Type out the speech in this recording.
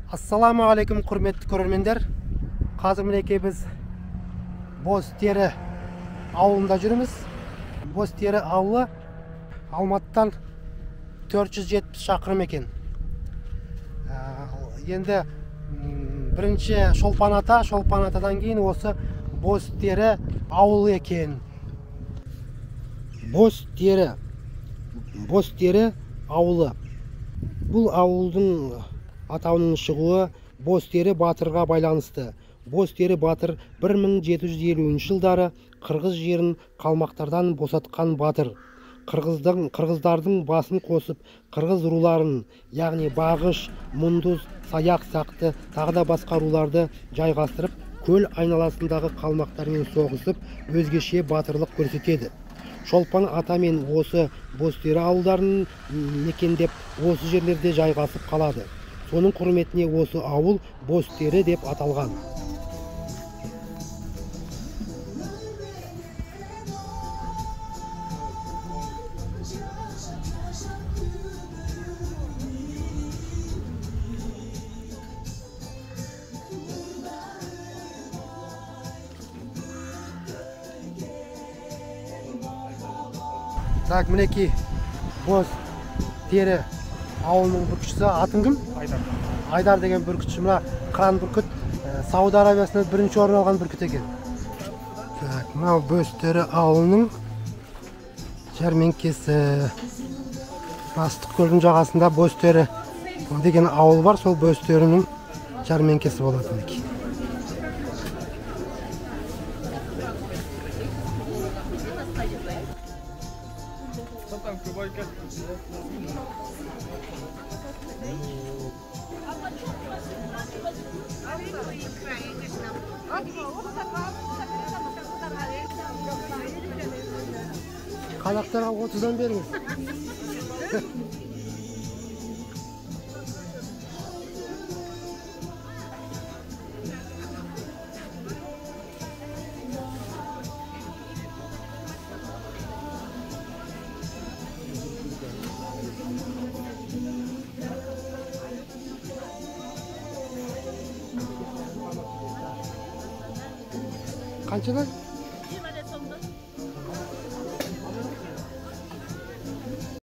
Assalamu alaikum құрметті көрермендер. Қазір мінекей біз Бозтері ауылында жүрміз. Бозтері ауылы Алматыдан 470 шақырым екен. Енді бірінші Шолпан атадан кейін осы Бозтері ауылы екен. Бозтері ауылы. Бұл ауылдың атауының шығуы Бозтері батырға байланысты. Бозтері батыр 1750 жылдары қырғыз жерін қалмақтардан босатқан батыр. Қырғыздардың басын қосып, қырғыз руларын, яғни Бағыш, Мұндыз, Саяқ сақты тағы да басқа руларды жайғастырып, көл айналасындағы қалмақтармен соғысып, өзгеше батырлық көрсетеді. Шолпан ата мен осы Бозтері ауылдарын мекендеп, осы жерлерде жайғасып қалады. Соның құрметіне осы ауыл Бозтері деп аталған. Так, мінекей Бозтері ауылының бүркітшісі. Атын кім? Айдар деген бүркітші. Мына қыран бүркіт Сауд Арабиясында бірінші орын алған бүркіт екен. Так, мынау Бозтері ауылының жәрмеңкесі. Астық көлдің жағасында Бозтері деген ауыл бар, сол Бозтерінің жәрмеңкесі болады мінекей. Қалақтарға 30-дан беріңіз. Қаншадан?